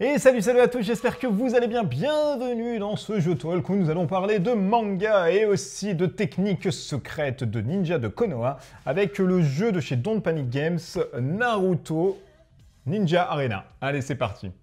Et salut à tous, j'espère que vous allez bien. Bienvenue dans ce jeu talk où nous allons parler de manga et aussi de techniques secrètes de ninja de Konoha avec le jeu de chez Don't Panic Games, Naruto Ninja Arena. Allez, c'est parti.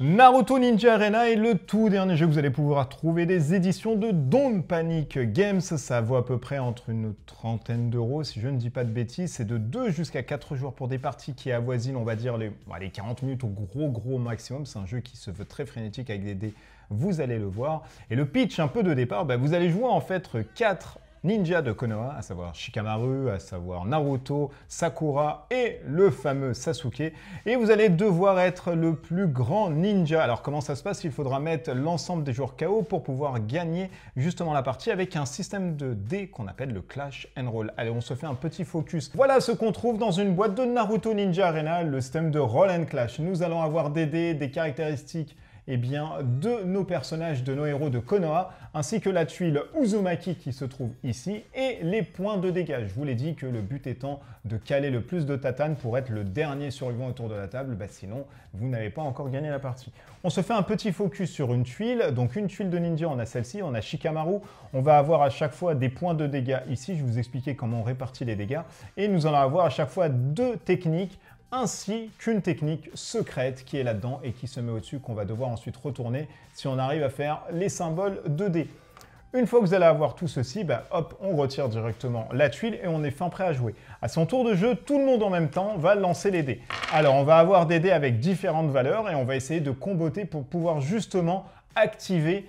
Naruto Ninja Arena est le tout dernier jeu que vous allez pouvoir trouver des éditions de Don't Panic Games. Ça vaut à peu près entre une trentaine d'euros, si je ne dis pas de bêtises. C'est de 2 jusqu'à 4 jours pour des parties qui avoisinent, on va dire, les 40 minutes au gros maximum. C'est un jeu qui se veut très frénétique avec des dés, vous allez le voir. Et le pitch un peu de départ, vous allez jouer en fait 4 ninjas de Konoha, à savoir Shikamaru, à savoir Naruto, Sakura et le fameux Sasuke. Et vous allez devoir être le plus grand ninja. Alors comment ça se passe? Il faudra mettre l'ensemble des joueurs KO pour pouvoir gagner justement la partie avec un système de dés qu'on appelle le Clash and Roll. Allez, on se fait un petit focus. Voilà ce qu'on trouve dans une boîte de Naruto Ninja Arena, le système de Roll and Clash. Nous allons avoir des dés, des caractéristiques de nos personnages, de nos héros de Konoha, ainsi que la tuile Uzumaki qui se trouve ici, et les points de dégâts. Je vous l'ai dit que le but étant de caler le plus de tatanes pour être le dernier survivant autour de la table, sinon vous n'avez pas encore gagné la partie. On se fait un petit focus sur une tuile, donc une tuile de ninja, on a celle-ci, on a Shikamaru, on va avoir à chaque fois des points de dégâts ici, je vais vous expliquer comment on répartit les dégâts, et nous allons avoir à chaque fois 2 techniques, ainsi qu'une technique secrète qui est là-dedans et qui se met au-dessus, qu'on va devoir ensuite retourner si on arrive à faire les symboles 2D. Une fois que vous allez avoir tout ceci, hop, on retire directement la tuile et on est fin prêt à jouer. À son tour de jeu, tout le monde en même temps va lancer les dés. Alors, on va avoir des dés avec différentes valeurs et on va essayer de comboter pour pouvoir justement activer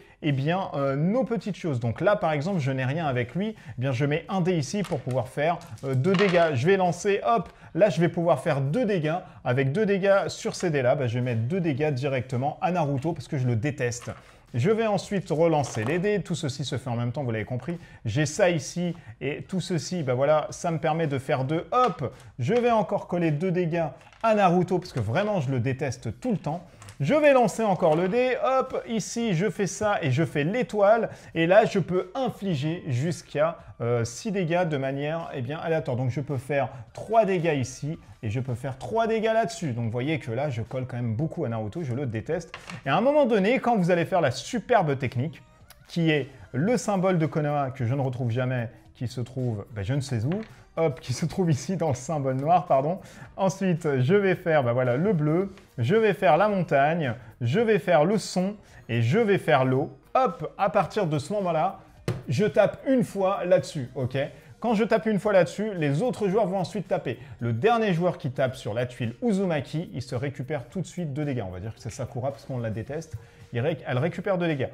nos petites choses. Donc là, par exemple, je n'ai rien avec lui. Je mets un dé ici pour pouvoir faire 2 dégâts. Je vais lancer, hop, là, je vais pouvoir faire 2 dégâts. Avec 2 dégâts sur ces dés-là, je vais mettre 2 dégâts directement à Naruto parce que je le déteste. Je vais ensuite relancer les dés. Tout ceci se fait en même temps, vous l'avez compris. J'ai ça ici et tout ceci, voilà, ça me permet de faire 2. Hop, je vais encore coller 2 dégâts à Naruto parce que vraiment, je le déteste tout le temps. Je vais lancer encore le dé, hop, ici je fais ça et je fais l'étoile. Et là, je peux infliger jusqu'à 6 dégâts de manière aléatoire. Donc je peux faire 3 dégâts ici et je peux faire 3 dégâts là-dessus. Donc vous voyez que là, je colle quand même beaucoup à Naruto, je le déteste. Et à un moment donné, quand vous allez faire la superbe technique, qui est le symbole de Konoha que je ne retrouve jamais, qui se trouve, je ne sais où, hop, qui se trouve ici dans le symbole noir, pardon. Ensuite, je vais faire voilà, le bleu, je vais faire la montagne, je vais faire le son et je vais faire l'eau. Hop, à partir de ce moment-là, je tape une fois là-dessus, ok? Quand je tape une fois là-dessus, les autres joueurs vont ensuite taper. Le dernier joueur qui tape sur la tuile Uzumaki, il se récupère tout de suite 2 dégâts. On va dire que c'est Sakura parce qu'on la déteste. Elle récupère 2 dégâts.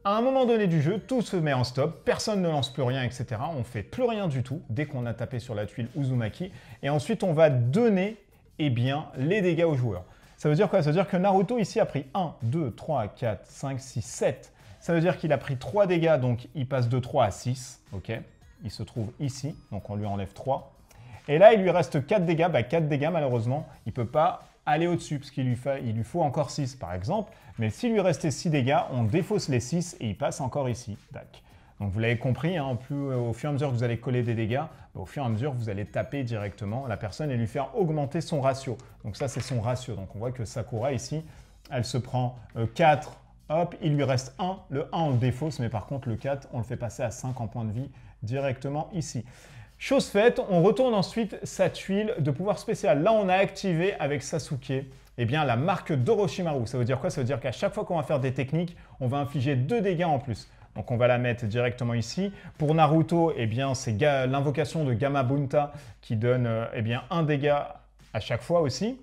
À un moment donné du jeu, tout se met en stop, personne ne lance plus rien, etc. On ne fait plus rien du tout dès qu'on a tapé sur la tuile Uzumaki. Et ensuite, on va donner les dégâts aux joueurs. Ça veut dire quoi? Ça veut dire que Naruto ici a pris 1, 2, 3, 4, 5, 6, 7. Ça veut dire qu'il a pris 3 dégâts, donc il passe de 3 à 6. Ok, il se trouve ici, donc on lui enlève 3. Et là, il lui reste 4 dégâts. 4 dégâts, malheureusement, il ne peut pas aller au-dessus, parce qu'il lui faut encore 6 par exemple. Mais s'il lui restait 6 dégâts, on défausse les 6 et il passe encore ici. Tac. Donc vous l'avez compris, au fur et à mesure que vous allez coller des dégâts, au fur et à mesure vous allez taper directement la personne et lui faire augmenter son ratio. Donc ça c'est son ratio. Donc on voit que Sakura ici, elle se prend 4, hop, il lui reste 1. Le 1 on le défausse, mais par contre le 4 on le fait passer à 5 en points de vie directement ici. Chose faite, on retourne ensuite sa tuile de pouvoir spécial. Là, on a activé avec Sasuke la marque d'Orochimaru. Ça veut dire quoi? Ça veut dire qu'à chaque fois qu'on va faire des techniques, on va infliger 2 dégâts en plus. Donc on va la mettre directement ici. Pour Naruto, c'est l'invocation de Gamabunta qui donne 1 dégât à chaque fois aussi.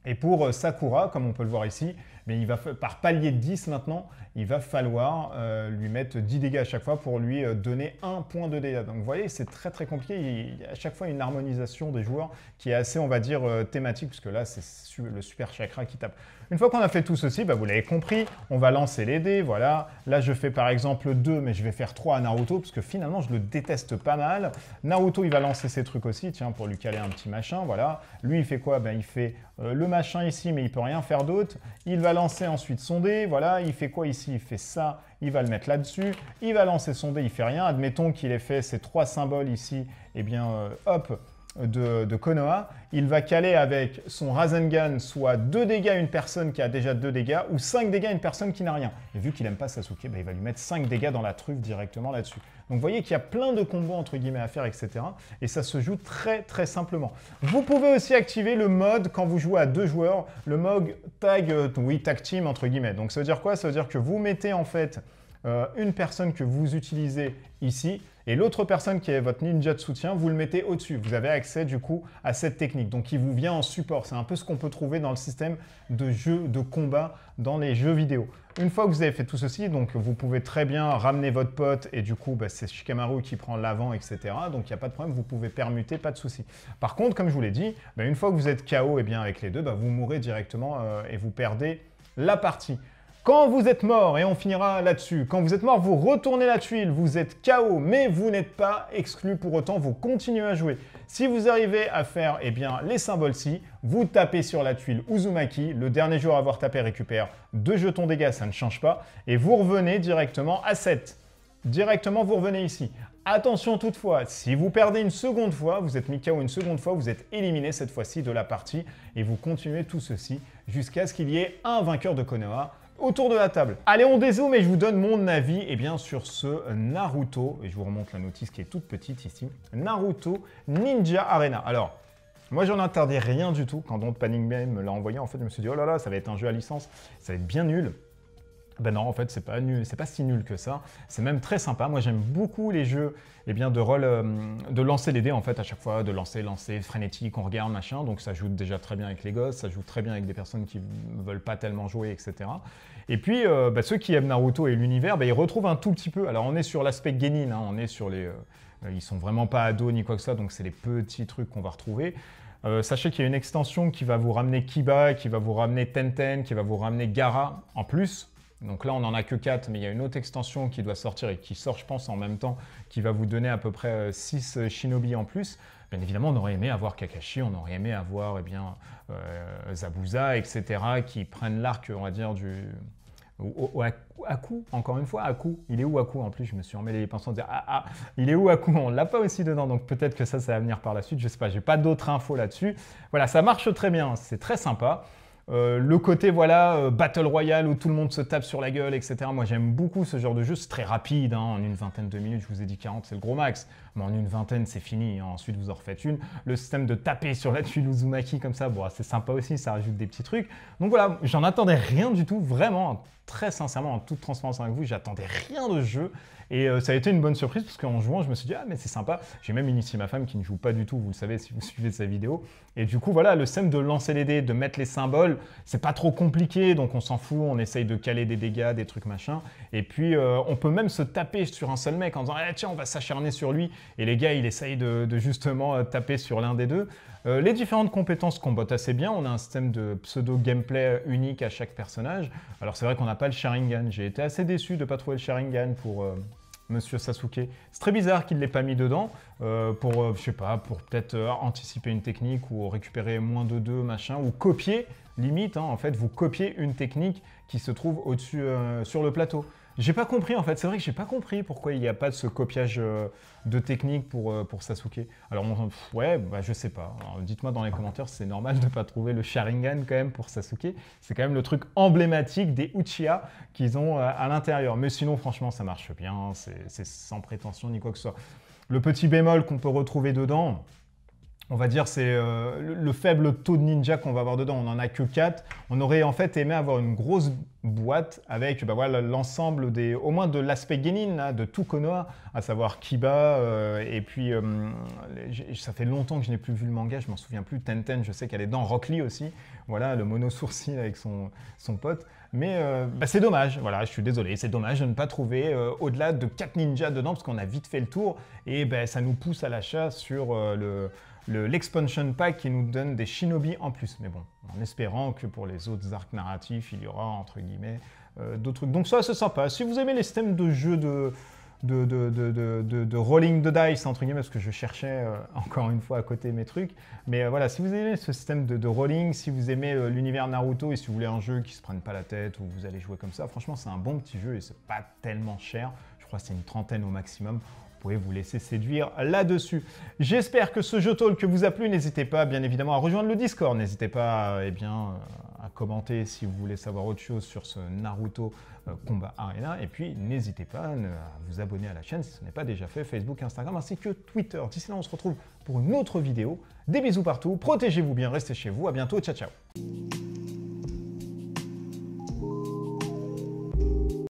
Et pour Sakura, comme on peut le voir ici, il va par palier de 10 maintenant, il va falloir lui mettre 10 dégâts à chaque fois pour lui donner 1 point de dégâts. Donc vous voyez, c'est très compliqué. Il y a à chaque fois une harmonisation des joueurs qui est assez, on va dire, thématique, puisque là, c'est le super chakra qui tape. Une fois qu'on a fait tout ceci, vous l'avez compris, on va lancer les dés, voilà. Là, je fais par exemple 2, mais je vais faire 3 à Naruto, parce que finalement, je le déteste pas mal. Naruto, il va lancer ses trucs aussi, tiens, pour lui caler un petit machin, voilà. Lui, il fait quoi? Il fait le machin ici, mais il peut rien faire d'autre. Il va va lancer ensuite son dé, voilà, il fait quoi ici? Il fait ça, il va le mettre là-dessus, il va lancer son dé, il fait rien. Admettons qu'il ait fait ces 3 symboles ici, eh bien, hop, de Konoha, il va caler avec son Rasengan soit 2 dégâts à une personne qui a déjà 2 dégâts ou 5 dégâts à une personne qui n'a rien. Et vu qu'il n'aime pas Sasuke, bah, il va lui mettre 5 dégâts dans la truffe directement là-dessus. Donc vous voyez qu'il y a plein de combos entre guillemets à faire, etc. Et ça se joue très très simplement. Vous pouvez aussi activer le mode quand vous jouez à 2 joueurs, le mode tag team entre guillemets. Donc ça veut dire quoi? Ça veut dire que vous mettez en fait une personne que vous utilisez ici, et l'autre personne qui est votre ninja de soutien, vous le mettez au-dessus. Vous avez accès du coup à cette technique. Donc il vous vient en support. C'est un peu ce qu'on peut trouver dans le système de jeu de combat dans les jeux vidéo. Une fois que vous avez fait tout ceci, donc vous pouvez très bien ramener votre pote et du coup bah, c'est Shikamaru qui prend l'avant, etc. Donc il n'y a pas de problème, vous pouvez permuter, pas de souci. Par contre, comme je vous l'ai dit, bah, une fois que vous êtes KO eh bien, avec les deux, bah, vous mourrez directement et vous perdez la partie. Quand vous êtes mort, et on finira là-dessus, quand vous êtes mort, vous retournez la tuile, vous êtes KO, mais vous n'êtes pas exclu pour autant, vous continuez à jouer. Si vous arrivez à faire eh bien, les symboles-ci, vous tapez sur la tuile Uzumaki, le dernier joueur à avoir tapé récupère 2 jetons dégâts, ça ne change pas, et vous revenez directement à 7. Directement, vous revenez ici. Attention toutefois, si vous perdez une seconde fois, vous êtes mis KO une seconde fois, vous êtes éliminé cette fois-ci de la partie, et vous continuez tout ceci jusqu'à ce qu'il y ait un vainqueur de Konoha autour de la table. Allez, on dézoome et je vous donne mon avis eh bien, sur ce Naruto. Et je vous remonte la notice qui est toute petite ici. Naruto Ninja Arena. Alors, moi, j'en attendais rien du tout. Quand Don't Panic Game me l'a envoyé, en fait, je me suis dit, oh là là, ça va être un jeu à licence, ça va être bien nul. Ben non, en fait, c'est pas nul, c'est pas si nul que ça. C'est même très sympa. Moi, j'aime beaucoup les jeux eh bien, de rôle, de lancer les dés, en fait, à chaque fois, de lancer, frénétique, on regarde, machin. Donc, ça joue déjà très bien avec les gosses, ça joue très bien avec des personnes qui ne veulent pas tellement jouer, etc. Et puis, bah, ceux qui aiment Naruto et l'univers, bah, ils retrouvent un tout petit peu. Alors, on est sur l'aspect genin, hein, on est sur les... ils sont vraiment pas ados ni quoi que ça, donc c'est les petits trucs qu'on va retrouver. Sachez qu'il y a une extension qui va vous ramener Kiba, qui va vous ramener Tenten, qui va vous ramener Gaara en plus. Donc là, on n'en a que 4, mais il y a une autre extension qui doit sortir et qui sort, je pense, en même temps, qui va vous donner à peu près 6 shinobi en plus. Bien évidemment, on aurait aimé avoir Kakashi, on aurait aimé avoir eh bien, Zabuza, etc., qui prennent l'arc, on va dire, du... Aku, encore une fois, Aku. Il est où Aku? En plus, je me suis emmêlé les pinceaux en disant ah, il est où Aku? On ne l'a pas aussi dedans, donc peut-être que ça va venir par la suite. Je ne sais pas, j'ai pas d'autres infos là-dessus. Voilà, ça marche très bien, c'est très sympa. Le côté voilà Battle Royale où tout le monde se tape sur la gueule, etc. Moi j'aime beaucoup ce genre de jeu, c'est très rapide, hein, en une vingtaine de minutes, je vous ai dit 40 c'est le gros max, mais en une vingtaine c'est fini, hein. Ensuite vous en refaites une. Le système de taper sur la tuile Uzumaki comme ça, bon, c'est sympa aussi, ça rajoute des petits trucs. Donc voilà, j'en attendais rien du tout, vraiment, très sincèrement, en toute transparence avec vous, j'attendais rien de ce jeu. Et ça a été une bonne surprise parce qu'en jouant, je me suis dit, ah, mais c'est sympa. J'ai même initié ma femme qui ne joue pas du tout, vous le savez si vous suivez sa vidéo. Et du coup, voilà, le système de lancer les dés, de mettre les symboles, c'est pas trop compliqué, donc on s'en fout, on essaye de caler des dégâts, des trucs machin. Et puis, on peut même se taper sur un seul mec en disant, ah, tiens, on va s'acharner sur lui. Et les gars, il essaye de justement taper sur l'un des deux. Les différentes compétences combattent assez bien. On a un système de pseudo-gameplay unique à chaque personnage. Alors, c'est vrai qu'on n'a pas le Sharingan. J'ai été assez déçu de ne pas trouver le Sharingan pour... Monsieur Sasuke. C'est très bizarre qu'il ne l'ait pas mis dedans pour, je sais pas, pour peut-être anticiper une technique ou récupérer moins de 2, machin, ou copier, limite, hein, en fait, vous copiez une technique qui se trouve au-dessus sur le plateau. J'ai pas compris, en fait, c'est vrai que j'ai pas compris pourquoi il n'y a pas de ce copiage de technique pour Sasuke. Alors, ouais, bah, je sais pas. Dites-moi dans les commentaires si c'est normal de ne pas trouver le Sharingan quand même pour Sasuke. C'est quand même le truc emblématique des Uchiha qu'ils ont à l'intérieur. Mais sinon, franchement, ça marche bien, c'est sans prétention ni quoi que ce soit. Le petit bémol qu'on peut retrouver dedans, on va dire, c'est le faible taux de ninja qu'on va avoir dedans. On n'en a que 4. On aurait en fait aimé avoir une grosse boîte avec bah, voilà, l'ensemble des, au moins de l'aspect genin, là, de tout Konoha, à savoir Kiba, et puis ça fait longtemps que je n'ai plus vu le manga, je m'en souviens plus. Tenten, je sais qu'elle est dans Rock Lee aussi. Voilà, le mono sourcil avec son pote. Mais bah, c'est dommage, voilà, je suis désolé, c'est dommage de ne pas trouver au-delà de 4 ninjas dedans, parce qu'on a vite fait le tour, et bah, ça nous pousse à l'achat sur l'expansion pack qui nous donne des shinobi en plus. Mais bon, en espérant que pour les autres arcs narratifs, il y aura, entre guillemets, d'autres trucs. Donc ça, c'est sympa. Si vous aimez les systèmes de jeux de rolling de dice, entre guillemets, parce que je cherchais encore une fois à côté mes trucs. Mais voilà, si vous aimez ce système de rolling, si vous aimez l'univers Naruto et si vous voulez un jeu qui se prenne pas la tête où vous allez jouer comme ça, franchement, c'est un bon petit jeu et c'est pas tellement cher. Je crois que c'est une trentaine au maximum. Vous pouvez vous laisser séduire là-dessus. J'espère que ce jeu talk vous a plu. N'hésitez pas, bien évidemment, à rejoindre le Discord. N'hésitez pas, à commenter si vous voulez savoir autre chose sur ce Naruto Combat Arena. Et puis, n'hésitez pas à vous abonner à la chaîne si ce n'est pas déjà fait, Facebook, Instagram, ainsi que Twitter. D'ici là, on se retrouve pour une autre vidéo. Des bisous partout. Protégez-vous bien, restez chez vous. À bientôt. Ciao, ciao.